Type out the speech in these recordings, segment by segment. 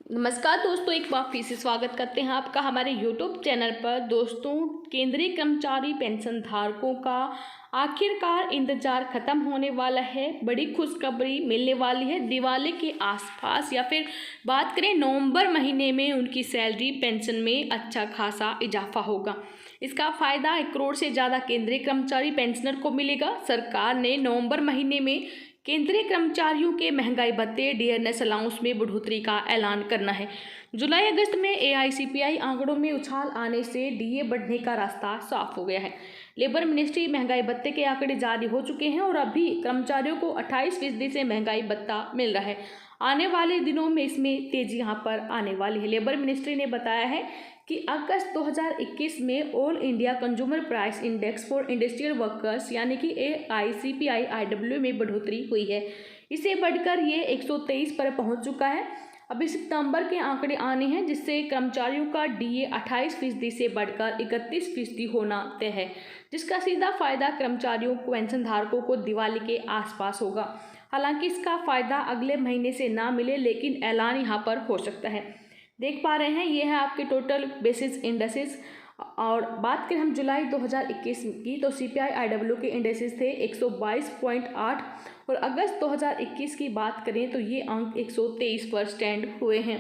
नमस्कार दोस्तों, एक बार फिर से स्वागत करते हैं आपका हमारे YouTube चैनल पर। दोस्तों, केंद्रीय कर्मचारी पेंशन धारकों का आखिरकार इंतजार खत्म होने वाला है। बड़ी खुशखबरी मिलने वाली है। दिवाली के आसपास या फिर बात करें नवंबर महीने में उनकी सैलरी पेंशन में अच्छा खासा इजाफा होगा। इसका फ़ायदा 1 करोड़ से ज़्यादा केंद्रीय कर्मचारी पेंशनर को मिलेगा। सरकार ने नवंबर महीने में केंद्रीय कर्मचारियों के महंगाई भत्ते डीएनएस अलाउंस में बढ़ोतरी का ऐलान करना है। जुलाई अगस्त में एआईसीपीआई आंकड़ों में उछाल आने से डीए बढ़ने का रास्ता साफ हो गया है। लेबर मिनिस्ट्री महंगाई भत्ते के आंकड़े जारी हो चुके हैं और अभी कर्मचारियों को 28% से महंगाई भत्ता मिल रहा है। आने वाले दिनों में इसमें तेजी यहाँ पर आने वाली है। लेबर मिनिस्ट्री ने बताया है कि अगस्त 2021 में all India consumer price index for industrial workers यानी कि AICPI-IW में बढ़ोतरी हुई है। इसे बढ़कर ये 123 पर पहुंच चुका है। अभी सितंबर के आंकड़े आने हैं जिससे कर्मचारियों का डीए 28% से बढ़कर 31% होना तय है, जिसका सीधा फायदा कर्मचारियों पेंशन धारकों को दिवाली के आसपास होगा। हालांकि इसका फायदा अगले महीने से ना मिले, लेकिन ऐलान यहाँ पर हो सकता है। देख पा रहे हैं, ये है आपके टोटल बेसिस इंडेक्सेस। और बात करें हम जुलाई 2021 की तो CPI-IW के इंडेक्सेस थे 122.8 और अगस्त 2021 की बात करें तो ये अंक 123 पर स्टैंड हुए हैं।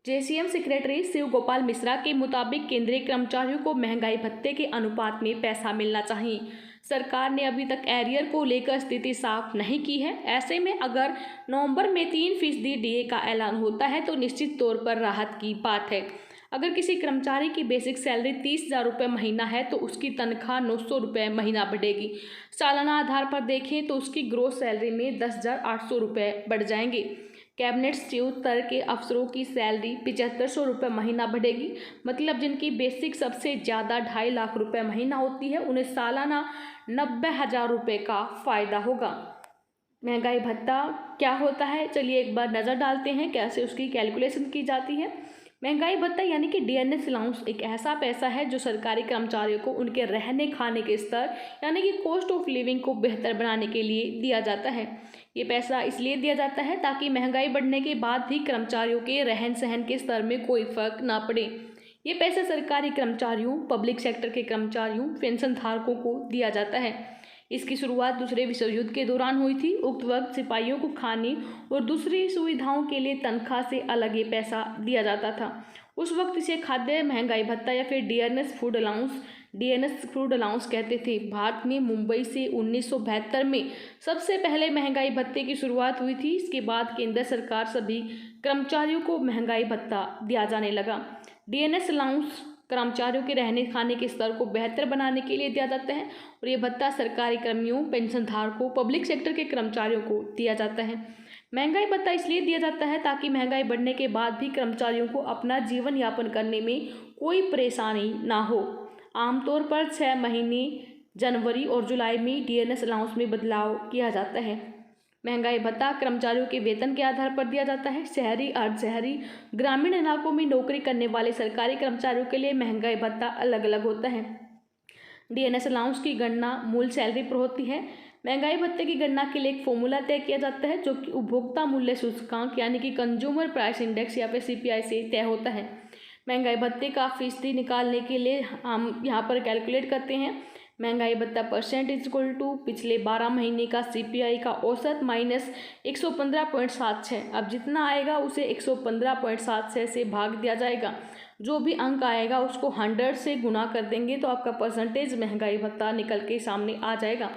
JCM सेक्रेटरी शिव गोपाल मिश्रा के मुताबिक केंद्रीय कर्मचारियों को महंगाई भत्ते के अनुपात में पैसा मिलना चाहिए। सरकार ने अभी तक एरियर को लेकर स्थिति साफ नहीं की है। ऐसे में अगर नवंबर में 3% डीए का ऐलान होता है तो निश्चित तौर पर राहत की बात है। अगर किसी कर्मचारी की बेसिक सैलरी 30,000 रुपये महीना है तो उसकी तनख्वाह 900 रुपये महीना बढ़ेगी। सालाना आधार पर देखें तो उसकी ग्रोस सैलरी में 10,800 रुपये बढ़ जाएंगे। कैबिनेट सचिव स्तर के अफसरों की सैलरी 7500 रुपये महीना बढ़ेगी। मतलब जिनकी बेसिक सबसे ज़्यादा 2.5 लाख रुपये महीना होती है उन्हें सालाना 90,000 रुपये का फ़ायदा होगा। महंगाई भत्ता क्या होता है, चलिए एक बार नज़र डालते हैं कैसे उसकी कैलकुलेशन की जाती है। महंगाई भत्ता यानी कि डीएनएस अलाउंस एक ऐसा पैसा है जो सरकारी कर्मचारियों को उनके रहने खाने के स्तर यानी कि कॉस्ट ऑफ लिविंग को बेहतर बनाने के लिए दिया जाता है। ये पैसा इसलिए दिया जाता है ताकि महंगाई बढ़ने के बाद भी कर्मचारियों के रहन सहन के स्तर में कोई फर्क ना पड़े। ये पैसा सरकारी कर्मचारियों, पब्लिक सेक्टर के कर्मचारियों, पेंशन धारकों को दिया जाता है। इसकी शुरुआत दूसरे विश्व युद्ध के दौरान हुई थी। उक्त वक्त सिपाहियों को खाने और दूसरी सुविधाओं के लिए तनख्वाह से अलग ये पैसा दिया जाता था। उस वक्त इसे खाद्य महंगाई भत्ता या फिर डीएनएस फूड अलाउंस कहते थे। भारत में मुंबई से 1972 में सबसे पहले महंगाई भत्ते की शुरुआत हुई थी। इसके बाद केंद्र सरकार सभी कर्मचारियों को महंगाई भत्ता दिया जाने लगा। डीएनएस अलाउंस कर्मचारियों के रहने खाने के स्तर को बेहतर बनाने के लिए दिया जाता है और ये भत्ता सरकारी कर्मियों, पेंशन धारकों, पब्लिक सेक्टर के कर्मचारियों को दिया जाता है। महंगाई भत्ता इसलिए दिया जाता है ताकि महंगाई बढ़ने के बाद भी कर्मचारियों को अपना जीवन यापन करने में कोई परेशानी ना हो। आमतौर पर 6 महीने जनवरी और जुलाई में डीएनएस अलाउंस में बदलाव किया जाता है। महंगाई भत्ता कर्मचारियों के वेतन के आधार पर दिया जाता है। शहरी, अर्धशहरी, ग्रामीण इलाकों में नौकरी करने वाले सरकारी कर्मचारियों के लिए महंगाई भत्ता अलग अलग होता है। डीएनएस अलाउंस की गणना मूल सैलरी पर होती है। महंगाई भत्ते की गणना के लिए एक फॉर्मूला तय किया जाता है जो कि उपभोक्ता मूल्य सूचकांक यानी कि कंज्यूमर प्राइस इंडेक्स या फिर CPI से तय होता है। महंगाई भत्ते का फीसदी निकालने के लिए हम यहाँ पर कैलकुलेट करते हैं। महंगाई भत्ता परसेंट इक्वल टू पिछले 12 महीने का CPI का औसत माइनस 115.76। अब जितना आएगा उसे 115.76 से भाग दिया जाएगा। जो भी अंक आएगा उसको 100 से गुना कर देंगे तो आपका परसेंटेज महंगाई भत्ता निकल के सामने आ जाएगा।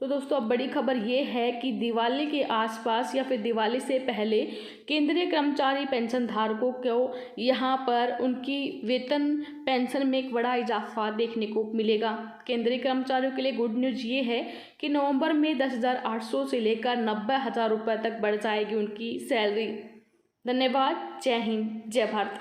तो दोस्तों, अब बड़ी खबर ये है कि दिवाली के आसपास या फिर दिवाली से पहले केंद्रीय कर्मचारी पेंशन धारकों को यहाँ पर उनकी वेतन पेंशन में एक बड़ा इजाफा देखने को मिलेगा। केंद्रीय कर्मचारियों के लिए गुड न्यूज़ ये है कि नवंबर में 10,800 से लेकर 90,000 रुपये तक बढ़ जाएगी उनकी सैलरी। धन्यवाद। जय हिंद, जय भारत।